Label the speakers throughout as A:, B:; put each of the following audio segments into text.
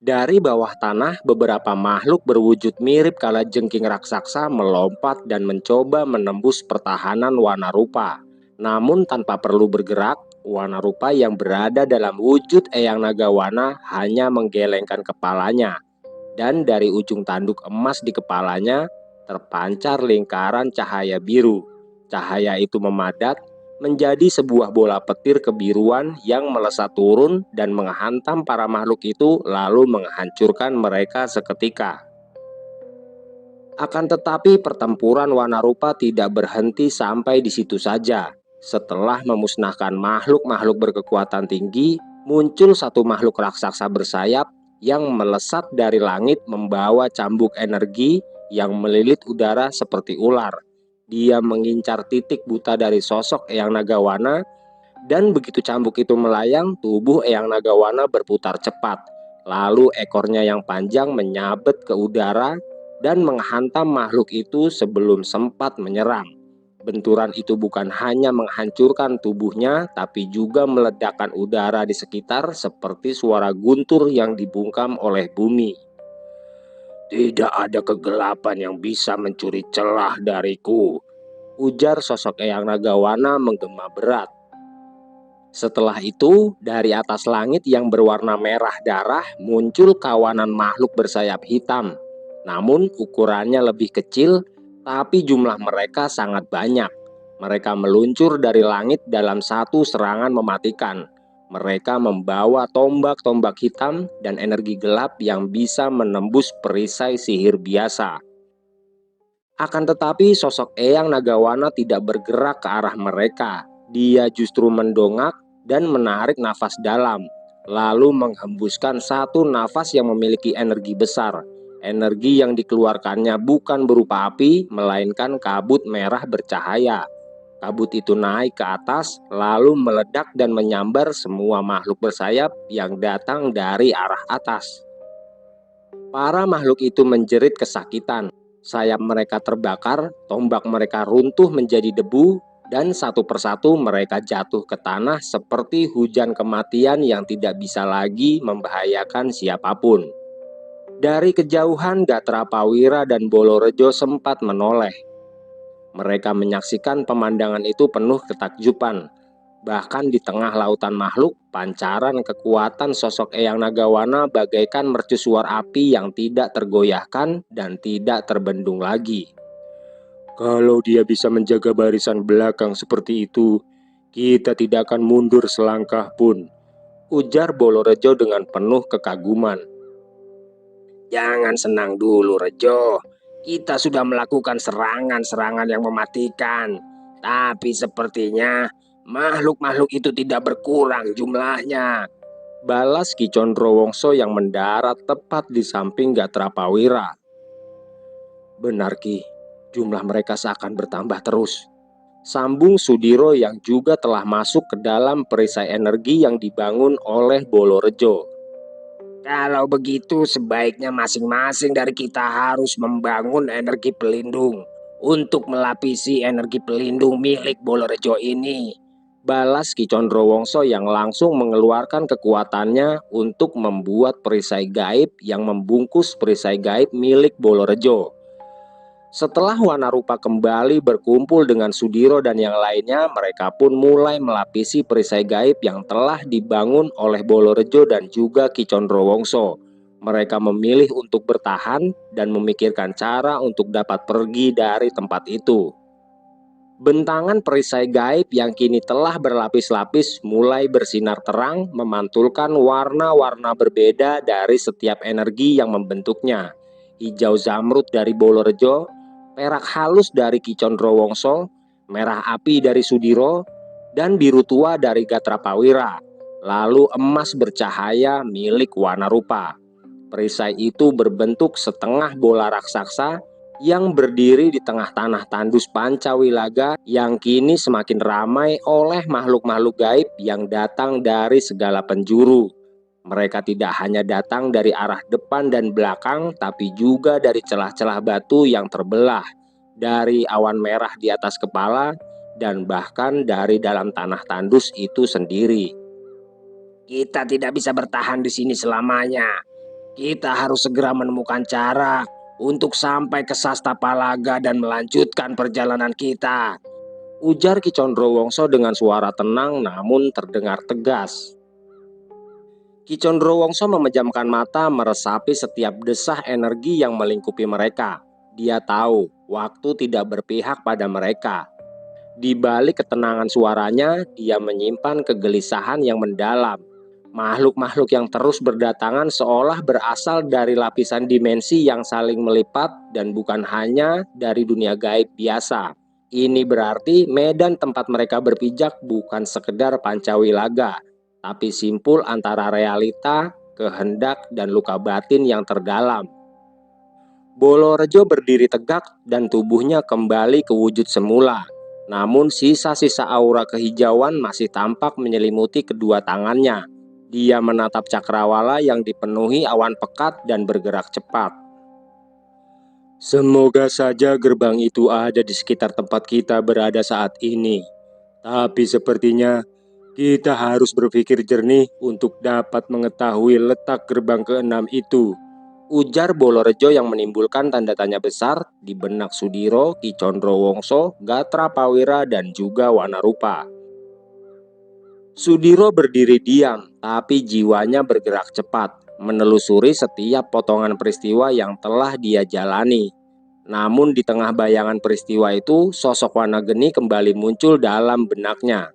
A: Dari bawah tanah, beberapa makhluk berwujud mirip kalajengking raksasa melompat dan mencoba menembus pertahanan Wanarupa. Namun tanpa perlu bergerak, Wanarupa yang berada dalam wujud Eyang Nagawana hanya menggelengkan kepalanya. Dan dari ujung tanduk emas di kepalanya, terpancar lingkaran cahaya biru. Cahaya itu memadat menjadi sebuah bola petir kebiruan yang melesat turun dan menghantam para makhluk itu lalu menghancurkan mereka seketika. Akan tetapi pertempuran Wanarupa tidak berhenti sampai di situ saja. Setelah memusnahkan makhluk-makhluk berkekuatan tinggi, muncul satu makhluk raksasa bersayap yang melesat dari langit membawa cambuk energi yang melilit udara seperti ular. Dia mengincar titik buta dari sosok Eyang Nagawana, dan begitu cambuk itu melayang, tubuh Eyang Nagawana berputar cepat. Lalu ekornya yang panjang menyabet ke udara dan menghantam makhluk itu sebelum sempat menyerang. Benturan itu bukan hanya menghancurkan tubuhnya, tapi juga meledakkan udara di sekitar seperti suara guntur yang dibungkam oleh bumi. "Tidak ada kegelapan yang bisa mencuri celah dariku," ujar sosok Eyang Nagawana menggema berat. Setelah itu, dari atas langit yang berwarna merah darah muncul kawanan makhluk bersayap hitam. Namun ukurannya lebih kecil, tapi jumlah mereka sangat banyak. Mereka meluncur dari langit dalam satu serangan mematikan. Mereka membawa tombak-tombak hitam dan energi gelap yang bisa menembus perisai sihir biasa. Akan tetapi sosok Eyang Nagawana tidak bergerak ke arah mereka. Dia justru mendongak dan menarik nafas dalam, lalu menghembuskan satu nafas yang memiliki energi besar. Energi yang dikeluarkannya bukan berupa api, melainkan kabut merah bercahaya. Kabut itu naik ke atas, lalu meledak dan menyambar semua makhluk bersayap yang datang dari arah atas. Para makhluk itu menjerit kesakitan. Sayap mereka terbakar, tombak mereka runtuh menjadi debu, dan satu persatu mereka jatuh ke tanah seperti hujan kematian yang tidak bisa lagi membahayakan siapapun. Dari kejauhan Gatra Pawira dan Bolorejo sempat menoleh. Mereka menyaksikan pemandangan itu penuh ketakjuban. Bahkan di tengah lautan makhluk, pancaran kekuatan sosok Eyang Nagawana bagaikan mercusuar api yang tidak tergoyahkan dan tidak terbendung lagi. "Kalau dia bisa menjaga barisan belakang seperti itu, kita tidak akan mundur selangkah pun," ujar Bolorejo dengan penuh kekaguman. "Jangan senang dulu, Rejo. Kita sudah melakukan serangan-serangan yang mematikan. Tapi sepertinya makhluk-makhluk itu tidak berkurang jumlahnya," balas Ki Condrowongso yang mendarat tepat di samping Gatra Pawira. "Benar Ki, jumlah mereka seakan bertambah terus," sambung Sudiro yang juga telah masuk ke dalam perisai energi yang dibangun oleh Bolorejo. "Kalau begitu sebaiknya masing-masing dari kita harus membangun energi pelindung untuk melapisi energi pelindung milik Bolorejo ini," balas Ki Condrowongso yang langsung mengeluarkan kekuatannya untuk membuat perisai gaib yang membungkus perisai gaib milik Bolorejo. Setelah Wanarupa kembali berkumpul dengan Sudiro dan yang lainnya, mereka pun mulai melapisi perisai gaib yang telah dibangun oleh Bolorejo dan juga Ki Condrowongso. Mereka memilih untuk bertahan dan memikirkan cara untuk dapat pergi dari tempat itu. Bentangan perisai gaib yang kini telah berlapis-lapis mulai bersinar terang, memantulkan warna-warna berbeda dari setiap energi yang membentuknya. Hijau zamrud dari Bolorejo, perak halus dari Ki Condrowongso, merah api dari Sudiro, dan biru tua dari Gatra Pawira. Lalu emas bercahaya milik Wanarupa. Perisai itu berbentuk setengah bola raksasa yang berdiri di tengah tanah tandus Pancawilaga yang kini semakin ramai oleh makhluk-makhluk gaib yang datang dari segala penjuru. Mereka tidak hanya datang dari arah depan dan belakang, tapi juga dari celah-celah batu yang terbelah, dari awan merah di atas kepala, dan bahkan dari dalam tanah tandus itu sendiri. "Kita tidak bisa bertahan di sini selamanya," Kita harus segera menemukan cara untuk sampai ke Sastapalaga dan melanjutkan perjalanan kita, ujar Ki Condrowongso dengan suara tenang namun terdengar tegas. Ki Condrowongso memejamkan mata meresapi setiap desah energi yang melingkupi mereka. Dia tahu waktu tidak berpihak pada mereka. Di balik ketenangan suaranya, dia menyimpan kegelisahan yang mendalam. Makhluk-makhluk yang terus berdatangan seolah berasal dari lapisan dimensi yang saling melipat dan bukan hanya dari dunia gaib biasa. Ini berarti medan tempat mereka berpijak bukan sekedar pancawilaga, tapi simpul antara realita, kehendak, dan luka batin yang terdalam. Bolorejo berdiri tegak dan tubuhnya kembali ke wujud semula. Namun sisa-sisa aura kehijauan masih tampak menyelimuti kedua tangannya. Dia menatap cakrawala yang dipenuhi awan pekat dan bergerak cepat. Semoga saja gerbang itu ada di sekitar tempat kita berada saat ini. Tapi sepertinya kita harus berpikir jernih untuk dapat mengetahui letak gerbang keenam itu, ujar Bolorejo yang menimbulkan tanda tanya besar di benak Sudiro, Ki Condrowongso, Gatra Pawira, dan juga Wanarupa. Sudiro berdiri diam, tapi jiwanya bergerak cepat, menelusuri setiap potongan peristiwa yang telah dia jalani. Namun di tengah bayangan peristiwa itu, sosok Wanageni kembali muncul dalam benaknya.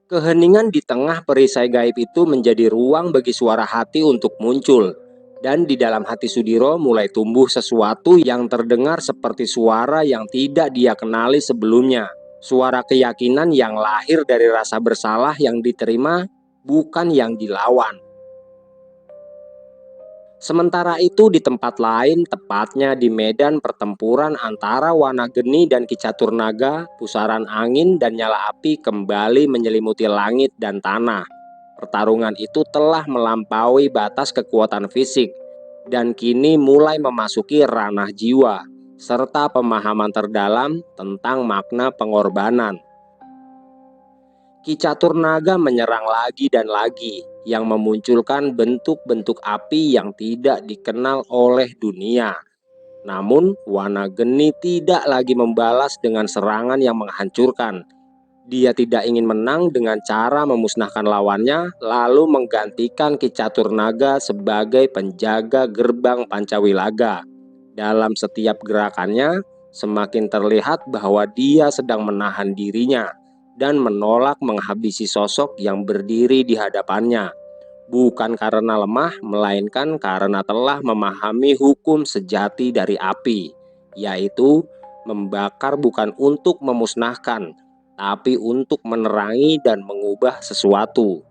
A: Keheningan di tengah perisai gaib itu menjadi ruang bagi suara hati untuk muncul. Dan di dalam hati Sudiro mulai tumbuh sesuatu yang terdengar seperti suara yang tidak dia kenali sebelumnya. Suara keyakinan yang lahir dari rasa bersalah yang diterima, bukan yang dilawan. Sementara itu di tempat lain, tepatnya di medan pertempuran antara Wanageni dan Ki Caturnaga, pusaran angin dan nyala api kembali menyelimuti langit dan tanah. Pertarungan itu telah melampaui batas kekuatan fisik dan kini mulai memasuki ranah jiwa, serta pemahaman terdalam tentang makna pengorbanan. Ki Caturnaga menyerang lagi dan lagi, yang memunculkan bentuk-bentuk api yang tidak dikenal oleh dunia. Namun, Wanageni tidak lagi membalas dengan serangan yang menghancurkan. Dia tidak ingin menang dengan cara memusnahkan lawannya, lalu menggantikan Ki Caturnaga sebagai penjaga gerbang Pancawilaga. Dalam setiap gerakannya, semakin terlihat bahwa dia sedang menahan dirinya dan menolak menghabisi sosok yang berdiri di hadapannya, bukan karena lemah, melainkan karena telah memahami hukum sejati dari api, yaitu membakar bukan untuk memusnahkan, tapi untuk menerangi dan mengubah sesuatu.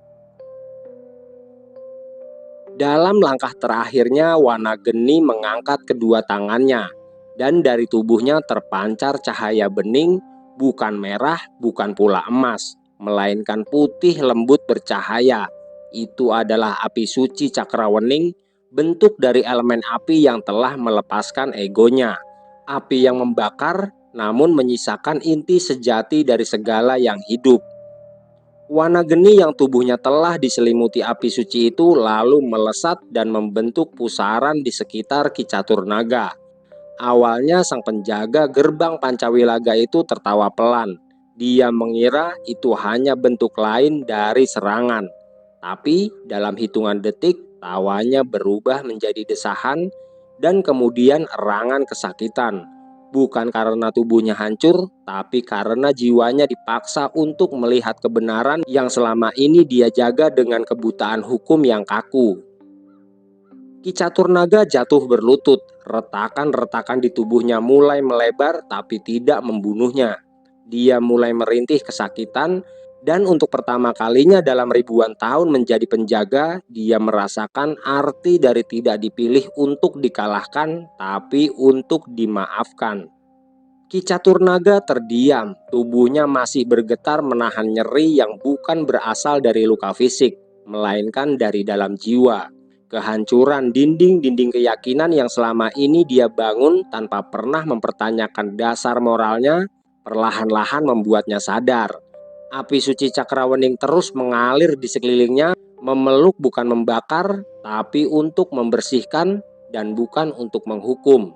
A: Dalam langkah terakhirnya, Wanageni mengangkat kedua tangannya, dan dari tubuhnya terpancar cahaya bening, bukan merah, bukan pula emas, melainkan putih lembut bercahaya. Itu adalah api suci Cakrawening, bentuk dari elemen api yang telah melepaskan egonya. Api yang membakar, namun menyisakan inti sejati dari segala yang hidup. Wanageni yang tubuhnya telah diselimuti api suci itu lalu melesat dan membentuk pusaran di sekitar Ki Caturnaga. Awalnya sang penjaga gerbang Pancawilaga itu tertawa pelan. Dia mengira itu hanya bentuk lain dari serangan. Tapi dalam hitungan detik, tawanya berubah menjadi desahan dan kemudian erangan kesakitan. Bukan karena tubuhnya hancur, tapi karena jiwanya dipaksa untuk melihat kebenaran yang selama ini dia jaga dengan kebutaan hukum yang kaku. Ki Caturnaga jatuh berlutut, retakan-retakan di tubuhnya mulai melebar tapi tidak membunuhnya. Dia mulai merintih kesakitan dan untuk pertama kalinya dalam ribuan tahun menjadi penjaga, dia merasakan arti dari tidak dipilih untuk dikalahkan tapi untuk dimaafkan. Ki Caturnaga terdiam, tubuhnya masih bergetar menahan nyeri yang bukan berasal dari luka fisik, melainkan dari dalam jiwa. Kehancuran dinding-dinding keyakinan yang selama ini dia bangun tanpa pernah mempertanyakan dasar moralnya, perlahan-lahan membuatnya sadar. Api suci Cakrawening terus mengalir di sekelilingnya, memeluk bukan membakar, tapi untuk membersihkan dan bukan untuk menghukum.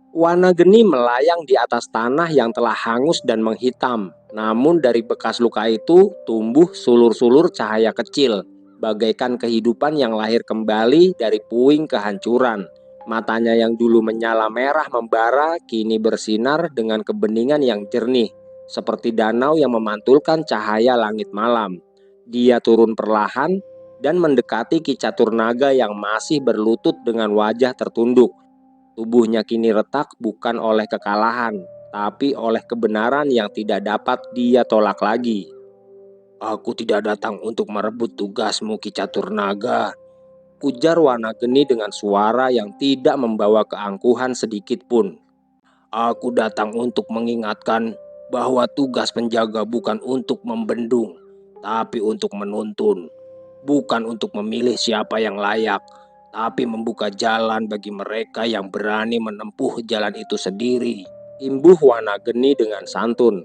A: Wana geni melayang di atas tanah yang telah hangus dan menghitam. Namun dari bekas luka itu tumbuh sulur-sulur cahaya kecil, bagaikan kehidupan yang lahir kembali dari puing kehancuran. Matanya yang dulu menyala merah membara kini bersinar dengan kebeningan yang jernih, seperti danau yang memantulkan cahaya langit malam. Dia turun perlahan dan mendekati Ki Caturnaga yang masih berlutut dengan wajah tertunduk. Tubuhnya kini retak bukan oleh kekalahan, tapi oleh kebenaran yang tidak dapat dia tolak lagi. "Aku tidak datang untuk merebut tugasmu, Ki Caturnaga," ujar Wanageni dengan suara yang tidak membawa keangkuhan sedikit pun. "Aku datang untuk mengingatkan bahwa tugas penjaga bukan untuk membendung, tapi untuk menuntun. Bukan untuk memilih siapa yang layak, tapi membuka jalan bagi mereka yang berani menempuh jalan itu sendiri," imbuh Wanageni dengan santun.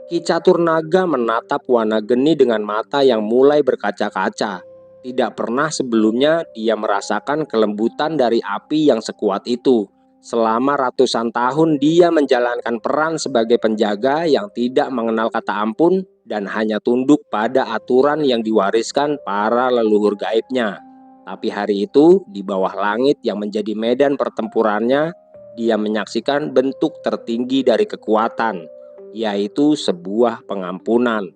A: Ki Caturnaga menatap Wanageni dengan mata yang mulai berkaca-kaca. Tidak pernah sebelumnya dia merasakan kelembutan dari api yang sekuat itu. Selama ratusan tahun dia menjalankan peran sebagai penjaga yang tidak mengenal kata ampun dan hanya tunduk pada aturan yang diwariskan para leluhur gaibnya. Tapi hari itu, di bawah langit yang menjadi medan pertempurannya, dia menyaksikan bentuk tertinggi dari kekuatan, yaitu sebuah pengampunan.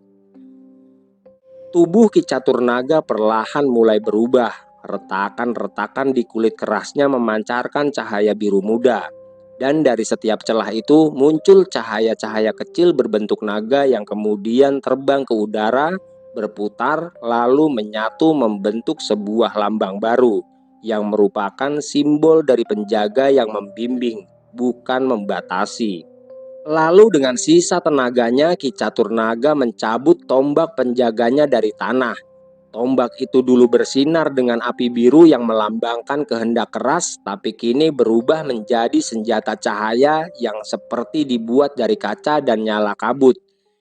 A: Tubuh Ki Caturnaga perlahan mulai berubah. Retakan-retakan di kulit kerasnya memancarkan cahaya biru muda. Dan dari setiap celah itu muncul cahaya-cahaya kecil berbentuk naga yang kemudian terbang ke udara, berputar, lalu menyatu membentuk sebuah lambang baru, yang merupakan simbol dari penjaga yang membimbing, bukan membatasi. Lalu dengan sisa tenaganya Ki Caturnaga mencabut tombak penjaganya dari tanah. Tombak itu dulu bersinar dengan api biru yang melambangkan kehendak keras, tapi kini berubah menjadi senjata cahaya yang seperti dibuat dari kaca dan nyala kabut.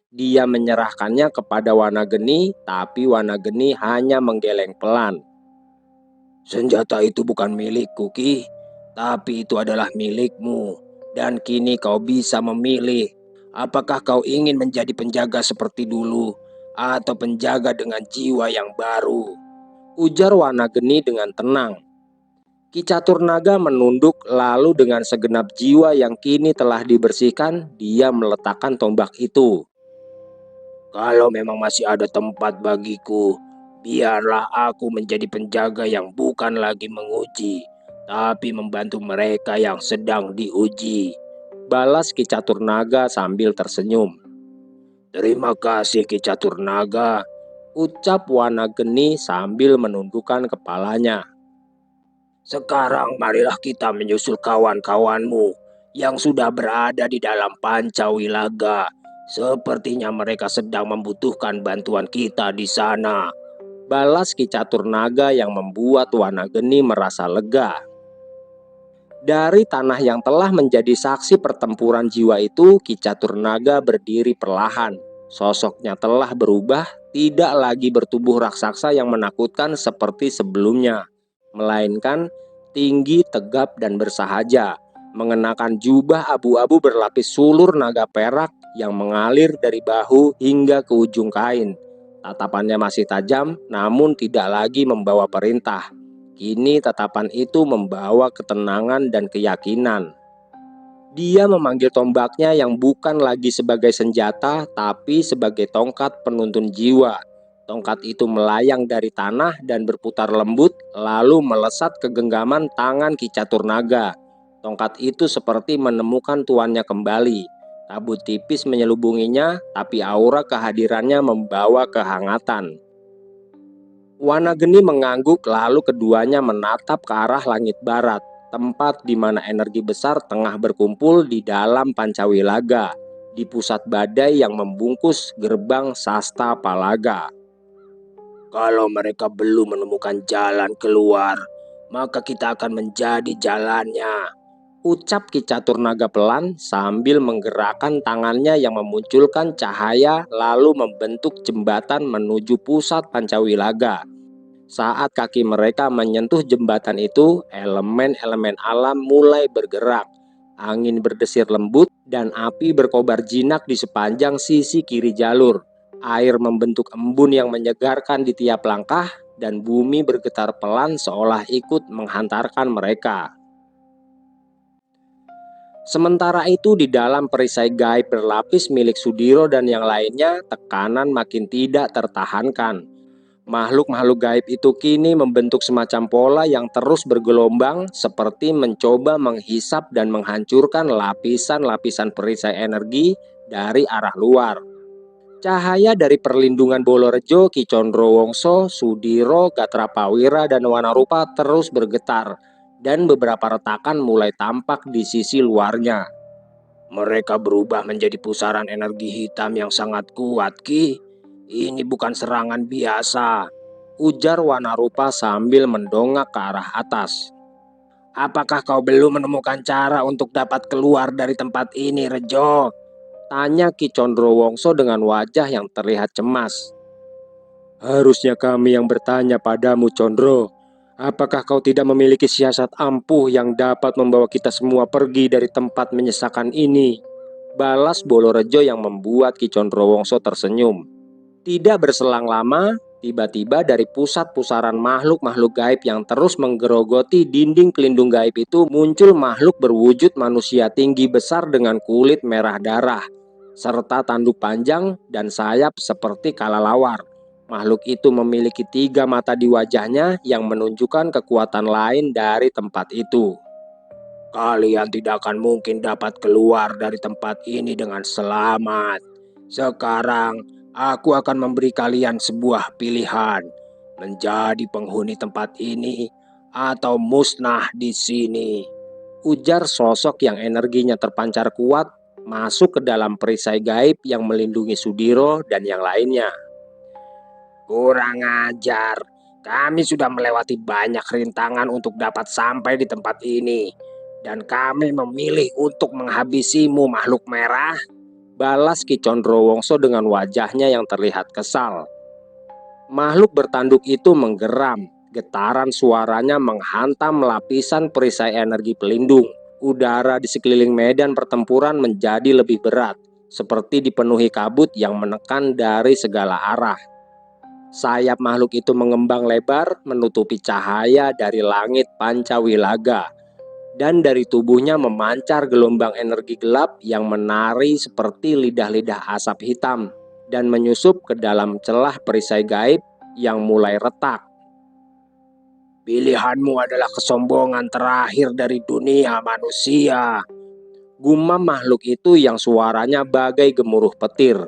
A: Dia menyerahkannya kepada Wanageni, tapi Wanageni hanya menggeleng pelan. "Senjata itu bukan milikku, Ki, tapi itu adalah milikmu. Dan kini kau bisa memilih, apakah kau ingin menjadi penjaga seperti dulu, atau penjaga dengan jiwa yang baru," ujar Wanageni dengan tenang. Ki Caturnaga menunduk, lalu dengan segenap jiwa yang kini telah dibersihkan, dia meletakkan tombak itu. "Kalau memang masih ada tempat bagiku, biarlah aku menjadi penjaga yang bukan lagi menguji, tapi membantu mereka yang sedang diuji," balas Ki Caturnaga sambil tersenyum. "Terima kasih Ki Caturnaga," ucap Wanageni sambil menundukkan kepalanya. "Sekarang marilah kita menyusul kawan-kawanmu yang sudah berada di dalam Pancawilaga. Sepertinya mereka sedang membutuhkan bantuan kita di sana," balas Ki Caturnaga yang membuat Wanageni merasa lega. Dari tanah yang telah menjadi saksi pertempuran jiwa itu, Ki Caturnaga berdiri perlahan. Sosoknya telah berubah, tidak lagi bertubuh raksasa yang menakutkan seperti sebelumnya, melainkan tinggi, tegap, dan bersahaja, mengenakan jubah abu-abu berlapis sulur naga perak yang mengalir dari bahu hingga ke ujung kain. Tatapannya masih tajam, namun tidak lagi membawa perintah. Kini tatapan itu membawa ketenangan dan keyakinan. Dia memanggil tombaknya yang bukan lagi sebagai senjata, tapi sebagai tongkat penuntun jiwa. Tongkat itu melayang dari tanah dan berputar lembut, lalu melesat ke genggaman tangan Ki Caturnaga. Tongkat itu seperti menemukan tuannya kembali. Kabut tipis menyelubunginya, tapi aura kehadirannya membawa kehangatan. Wanageni mengangguk, lalu keduanya menatap ke arah langit barat, tempat di mana energi besar tengah berkumpul di dalam Pancawilaga, di pusat badai yang membungkus gerbang Sasta Palaga. "Kalau mereka belum menemukan jalan keluar, maka kita akan menjadi jalannya," ucap Ki Caturnaga pelan sambil menggerakkan tangannya yang memunculkan cahaya lalu membentuk jembatan menuju pusat Pancawilaga. Saat kaki mereka menyentuh jembatan itu, elemen-elemen alam mulai bergerak. Angin berdesir lembut dan api berkobar jinak di sepanjang sisi kiri jalur. Air membentuk embun yang menyegarkan di tiap langkah dan bumi bergetar pelan seolah ikut menghantarkan mereka. Sementara itu di dalam perisai gaib berlapis milik Sudiro dan yang lainnya, tekanan makin tidak tertahankan. Makhluk-makhluk gaib itu kini membentuk semacam pola yang terus bergelombang, seperti mencoba menghisap dan menghancurkan lapisan-lapisan perisai energi dari arah luar. Cahaya dari perlindungan Bolorejo, Ki Condrowongso, Sudiro, Gatrapawira, dan Wanarupa terus bergetar, dan beberapa retakan mulai tampak di sisi luarnya. Mereka berubah menjadi pusaran energi hitam yang sangat kuat, Ki. Ini bukan serangan biasa, ujar Wanarupa sambil mendongak ke arah atas. Apakah kau belum menemukan cara untuk dapat keluar dari tempat ini, Rejo? Tanya Ki Condrowongso dengan wajah yang terlihat cemas. Harusnya kami yang bertanya padamu, Condro. Apakah kau tidak memiliki siasat ampuh yang dapat membawa kita semua pergi dari tempat menyesakan ini? Balas Bolorejo yang membuat Ki Condrowongso tersenyum. Tidak berselang lama, tiba-tiba dari pusat pusaran makhluk-makhluk gaib yang terus menggerogoti dinding pelindung gaib itu muncul makhluk berwujud manusia tinggi besar dengan kulit merah darah, serta tanduk panjang dan sayap seperti kalalawar. Makhluk itu memiliki 3 mata di wajahnya yang menunjukkan kekuatan lain dari tempat itu. Kalian tidak akan mungkin dapat keluar dari tempat ini dengan selamat. Sekarang, aku akan memberi kalian sebuah pilihan. Menjadi penghuni tempat ini atau musnah di sini. Ujar sosok yang energinya terpancar kuat masuk ke dalam perisai gaib yang melindungi Sudiro dan yang lainnya. Kurang ajar, kami sudah melewati banyak rintangan untuk dapat sampai di tempat ini. Dan kami memilih untuk menghabisimu, makhluk merah. Balas Ki Condrowongso dengan wajahnya yang terlihat kesal. Makhluk bertanduk itu menggeram. Getaran suaranya menghantam lapisan perisai energi pelindung. Udara di sekeliling medan pertempuran menjadi lebih berat, seperti dipenuhi kabut yang menekan dari segala arah. Sayap makhluk itu mengembang lebar menutupi cahaya dari langit Pancawilaga, dan dari tubuhnya memancar gelombang energi gelap yang menari seperti lidah-lidah asap hitam dan menyusup ke dalam celah perisai gaib yang mulai retak. Pilihanmu adalah kesombongan terakhir dari dunia manusia, gumam makhluk itu yang suaranya bagai gemuruh petir.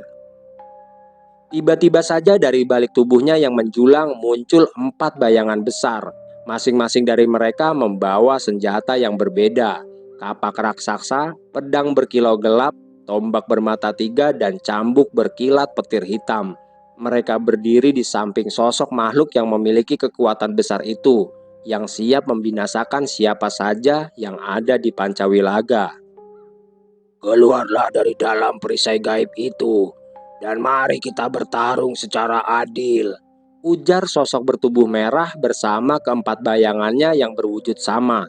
A: Tiba-tiba saja dari balik tubuhnya yang menjulang muncul 4 bayangan besar. Masing-masing dari mereka membawa senjata yang berbeda. Kapak raksasa, pedang berkilau gelap, tombak bermata 3, dan cambuk berkilat petir hitam. Mereka berdiri di samping sosok makhluk yang memiliki kekuatan besar itu, yang siap membinasakan siapa saja yang ada di Pancawilaga. Keluarlah dari dalam perisai gaib itu, dan mari kita bertarung secara adil, ujar sosok bertubuh merah bersama keempat bayangannya yang berwujud sama.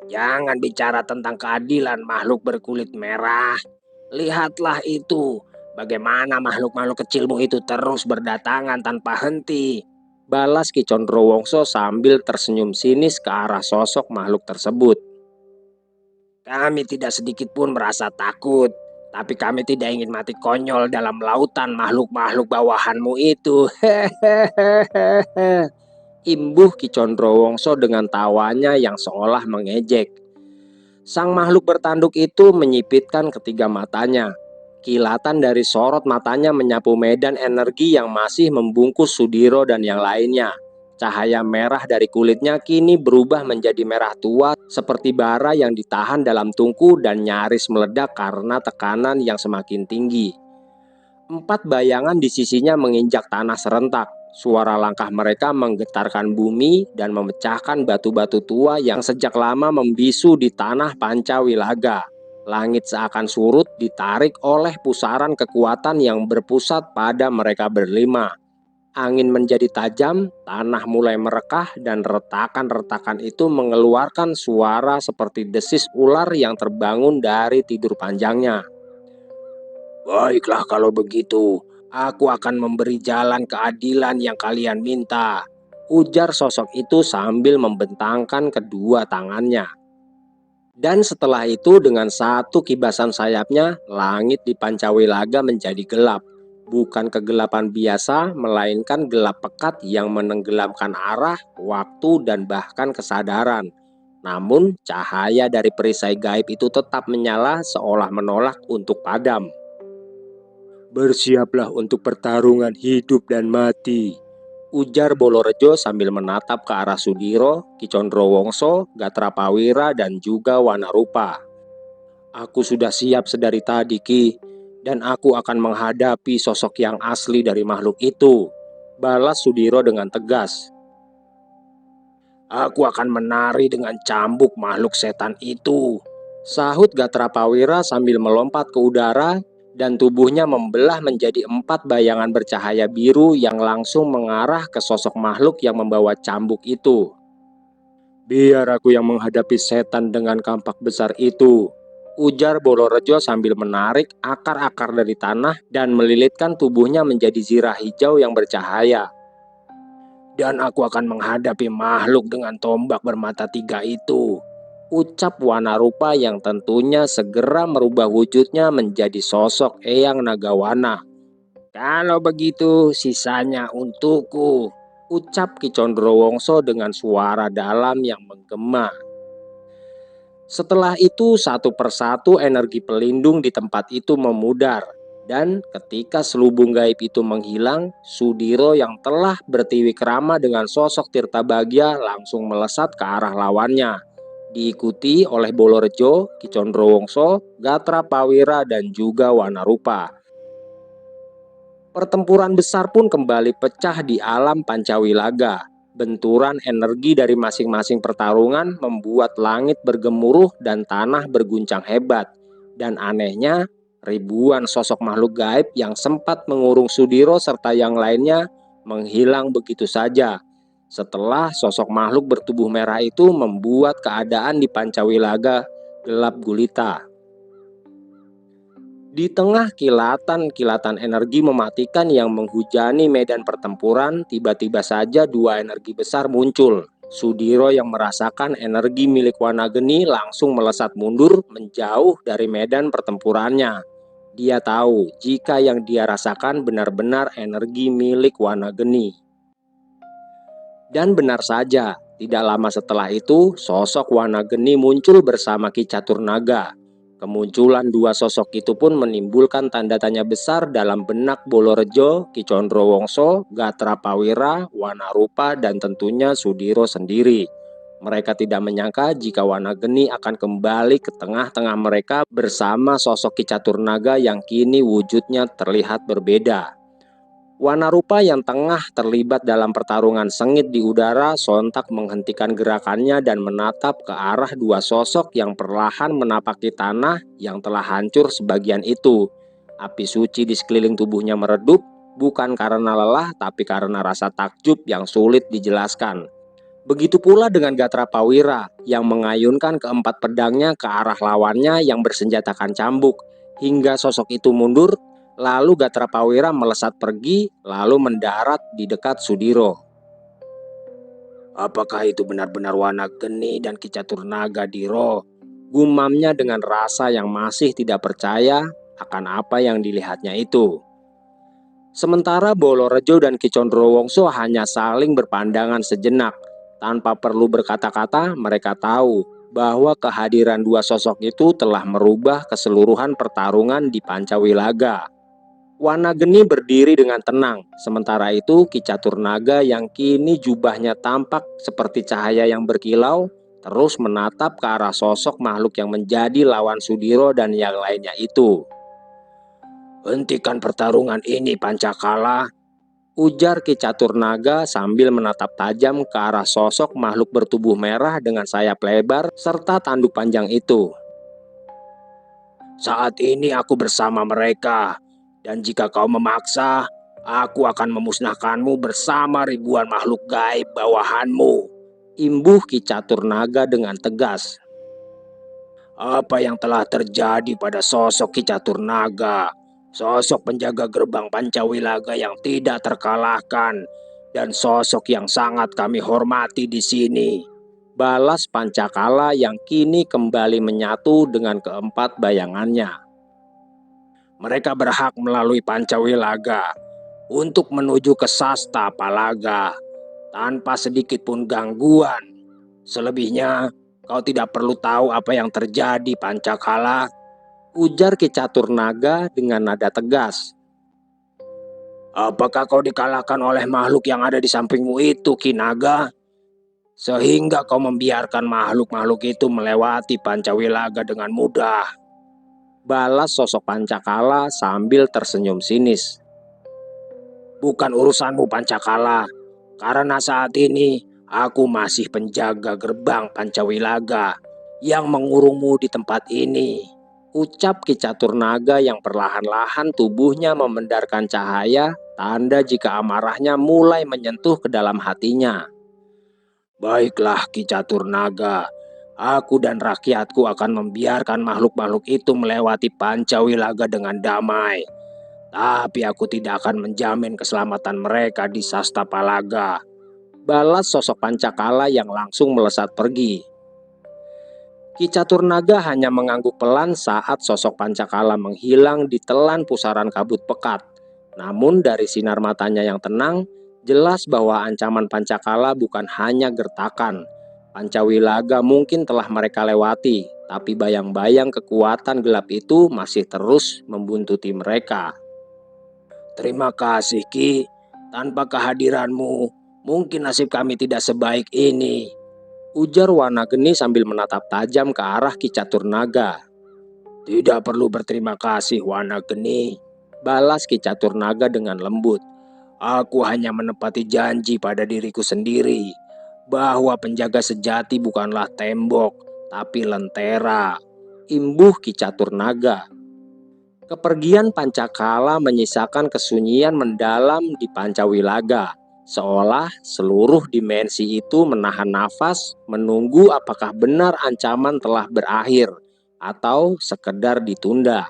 A: Jangan bicara tentang keadilan, makhluk berkulit merah. Lihatlah itu, bagaimana makhluk-makhluk kecilmu itu terus berdatangan tanpa henti. Balas Ki Condrowongso sambil tersenyum sinis ke arah sosok makhluk tersebut. Kami tidak sedikit pun merasa takut. Tapi kami tidak ingin mati konyol dalam lautan makhluk-makhluk bawahanmu itu. Hehehe. Imbuh Ki Condrowongso dengan tawanya yang seolah mengejek. Sang makhluk bertanduk itu menyipitkan ketiga matanya. Kilatan dari sorot matanya menyapu medan energi yang masih membungkus Sudiro dan yang lainnya. Cahaya merah dari kulitnya kini berubah menjadi merah tua seperti bara yang ditahan dalam tungku dan nyaris meledak karena tekanan yang semakin tinggi. 4 bayangan di sisinya menginjak tanah serentak. Suara langkah mereka menggetarkan bumi dan memecahkan batu-batu tua yang sejak lama membisu di tanah Pancawilaga. Langit seakan surut ditarik oleh pusaran kekuatan yang berpusat pada mereka berlima. Angin menjadi tajam, tanah mulai merekah, dan retakan-retakan itu mengeluarkan suara seperti desis ular yang terbangun dari tidur panjangnya. "Baiklah kalau begitu, aku akan memberi jalan keadilan yang kalian minta," ujar sosok itu sambil membentangkan kedua tangannya. Dan setelah itu dengan satu kibasan sayapnya, langit di Pancawilaga menjadi gelap. Bukan kegelapan biasa, melainkan gelap pekat yang menenggelamkan arah, waktu, dan bahkan kesadaran. Namun, cahaya dari perisai gaib itu tetap menyala seolah menolak untuk padam. "Bersiaplah untuk pertarungan hidup dan mati," ujar Bolorejo sambil menatap ke arah Sudiro, Ki Condrowongso, Gatrapawira, dan juga Wanarupa. "Aku sudah siap sedari tadi, Ki, dan aku akan menghadapi sosok yang asli dari makhluk itu," balas Sudiro dengan tegas. "Aku akan menari dengan cambuk makhluk setan itu," sahut Gatrapawira sambil melompat ke udara, dan tubuhnya membelah menjadi 4 bayangan bercahaya biru yang langsung mengarah ke sosok makhluk yang membawa cambuk itu. "Biar aku yang menghadapi setan dengan kampak besar itu," ujar Bolorejo sambil menarik akar-akar dari tanah dan melilitkan tubuhnya menjadi zirah hijau yang bercahaya. "Dan aku akan menghadapi makhluk dengan tombak bermata 3 itu," ucap Wanarupa yang tentunya segera merubah wujudnya menjadi sosok Eyang Nagawana. "Kalau begitu sisanya untukku," ucap Ki Condrowongso dengan suara dalam yang menggema. Setelah itu satu persatu energi pelindung di tempat itu memudar. Dan ketika selubung gaib itu menghilang, Sudiro yang telah bertiwik ramah dengan sosok Tirtabagya langsung melesat ke arah lawannya. Diikuti oleh Bolorejo, Ki Condrowongso, Gatrapawira, dan juga Wanarupa. Pertempuran besar pun kembali pecah di alam Pancawilaga. Benturan energi dari masing-masing pertarungan membuat langit bergemuruh dan tanah berguncang hebat. Dan anehnya, ribuan sosok makhluk gaib yang sempat mengurung Sudiro serta yang lainnya menghilang begitu saja. Setelah sosok makhluk bertubuh merah itu membuat keadaan di Pancawilaga gelap gulita. Di tengah kilatan-kilatan energi mematikan yang menghujani medan pertempuran, tiba-tiba saja 2 energi besar muncul. Sudiro yang merasakan energi milik Wanageni langsung melesat mundur menjauh dari medan pertempurannya. Dia tahu jika yang dia rasakan benar-benar energi milik Wanageni. Dan benar saja, tidak lama setelah itu, sosok Wanageni muncul bersama Ki Caturnaga. Kemunculan 2 sosok itu pun menimbulkan tanda tanya besar dalam benak Bolorejo, Ki Condrowongso, Gatrapawira, Wanarupa, dan tentunya Sudiro sendiri. Mereka tidak menyangka jika Wanageni akan kembali ke tengah-tengah mereka bersama sosok Ki Caturnaga yang kini wujudnya terlihat berbeda. Wanarupa yang tengah terlibat dalam pertarungan sengit di udara sontak menghentikan gerakannya dan menatap ke arah 2 sosok yang perlahan menapaki tanah yang telah hancur sebagian itu. Api suci di sekeliling tubuhnya meredup, bukan karena lelah tapi karena rasa takjub yang sulit dijelaskan. Begitu pula dengan Gatrapawira yang mengayunkan keempat pedangnya ke arah lawannya yang bersenjatakan cambuk, hingga sosok itu mundur. Lalu Gatrapawira melesat pergi, lalu mendarat di dekat Sudiro. "Apakah itu benar-benar Wanageni dan Ki Caturnaga, Diro?" gumamnya dengan rasa yang masih tidak percaya akan apa yang dilihatnya itu. Sementara Bolorejo dan Ki Condrowongso hanya saling berpandangan sejenak. Tanpa perlu berkata-kata, mereka tahu bahwa kehadiran 2 sosok itu telah merubah keseluruhan pertarungan di Pancawilaga. Wanageni berdiri dengan tenang, sementara itu Ki Caturnaga yang kini jubahnya tampak seperti cahaya yang berkilau, terus menatap ke arah sosok makhluk yang menjadi lawan Sudiro dan yang lainnya itu. "Hentikan pertarungan ini, Pancakala," ujar Ki Caturnaga sambil menatap tajam ke arah sosok makhluk bertubuh merah dengan sayap lebar serta tanduk panjang itu. "Saat ini aku bersama mereka. Dan jika kau memaksa, Aku akan memusnahkanmu bersama ribuan makhluk gaib bawahanmu, imbuh Ki Catur Naga dengan tegas. Apa yang telah terjadi pada sosok Ki Catur Naga, sosok penjaga gerbang Pancawilaga yang tidak terkalahkan, dan sosok yang sangat kami hormati di sini, balas Pancakala yang kini kembali menyatu dengan keempat bayangannya. Mereka berhak melalui Pancawilaga untuk menuju ke Sasta Palaga tanpa sedikit pun gangguan. Selebihnya, kau tidak perlu tahu apa yang terjadi, Pancakala, ujar Ki Catur Naga dengan nada tegas. Apakah kau dikalahkan oleh makhluk yang ada di sampingmu itu, Ki Naga? Sehingga kau membiarkan makhluk-makhluk itu melewati Pancawilaga dengan mudah, balas sosok Pancakala sambil tersenyum sinis. Bukan urusanmu, Pancakala, karena saat ini aku masih penjaga gerbang Pancawilaga yang mengurungmu di tempat ini, ucap Ki Catur Naga yang perlahan-lahan tubuhnya memendarkan cahaya, tanda jika amarahnya mulai menyentuh ke dalam hatinya. Baiklah Ki Catur Naga, aku dan rakyatku akan membiarkan makhluk-makhluk itu melewati Pancawilaga dengan damai. Tapi aku tidak akan menjamin keselamatan mereka di Sasta Palaga, balas sosok Pancakala yang langsung melesat pergi. Ki Catur Naga hanya mengangguk pelan saat sosok Pancakala menghilang di telan pusaran kabut pekat. Namun dari sinar matanya yang tenang, jelas bahwa ancaman Pancakala bukan hanya gertakan. Pancawilaga mungkin telah mereka lewati, tapi bayang-bayang kekuatan gelap itu masih terus membuntuti mereka. Terima kasih Ki, tanpa kehadiranmu mungkin nasib kami tidak sebaik ini, ujar Wanageni sambil menatap tajam ke arah Ki Catur Naga. Tidak perlu berterima kasih Wanageni, balas Ki Catur Naga dengan lembut. Aku hanya menepati janji pada diriku sendiri, bahwa penjaga sejati bukanlah tembok, tapi lentera, imbuh Ki Catur Naga. Kepergian Pancakala menyisakan kesunyian mendalam di Pancawilaga, seolah seluruh dimensi itu menahan nafas menunggu apakah benar ancaman telah berakhir atau sekedar ditunda.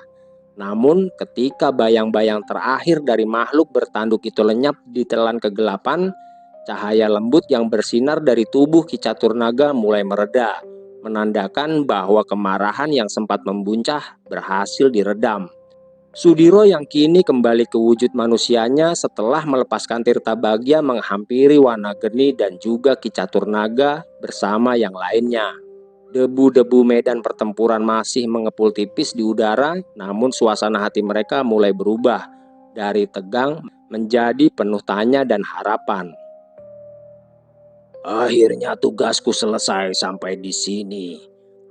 A: Namun ketika bayang-bayang terakhir dari makhluk bertanduk itu lenyap di telan kegelapan, cahaya lembut yang bersinar dari tubuh Ki Catur Naga mulai mereda, menandakan bahwa kemarahan yang sempat membuncah berhasil diredam. Sudiro yang kini kembali ke wujud manusianya setelah melepaskan Tirta Bagya menghampiri Wanageni dan juga Ki Catur Naga bersama yang lainnya. Debu-debu medan pertempuran masih mengepul tipis di udara, namun suasana hati mereka mulai berubah dari tegang menjadi penuh tanya dan harapan. Akhirnya tugasku selesai sampai di sini,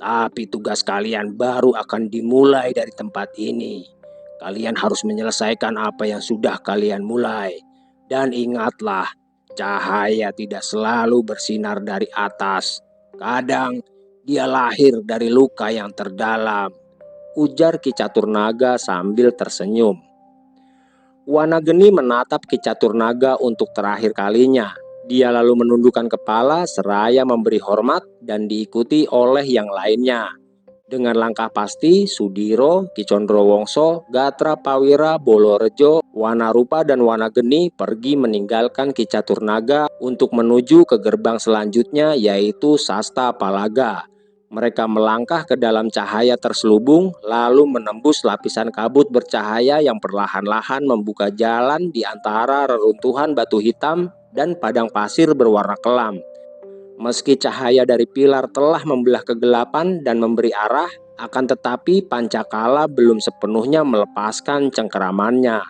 A: tapi tugas kalian baru akan dimulai dari tempat ini. Kalian harus menyelesaikan apa yang sudah kalian mulai. Dan ingatlah, cahaya tidak selalu bersinar dari atas. Kadang dia lahir dari luka yang terdalam, ujar Ki Catur Naga sambil tersenyum. Wanageni menatap Ki Catur Naga untuk terakhir kalinya. Dia lalu menundukkan kepala seraya memberi hormat dan diikuti oleh yang lainnya. Dengan langkah pasti, Sudiro, Ki Condrowongso, Gatra Pawira, Bolorejo, Wanarupa dan Wanageni pergi meninggalkan Ki Catur Naga untuk menuju ke gerbang selanjutnya yaitu Sasta Palaga. Mereka melangkah ke dalam cahaya terselubung lalu menembus lapisan kabut bercahaya yang perlahan-lahan membuka jalan di antara reruntuhan batu hitam dan padang pasir berwarna kelam. Meski cahaya dari pilar telah membelah kegelapan dan memberi arah, akan tetapi Pancakala belum sepenuhnya melepaskan cengkeramannya.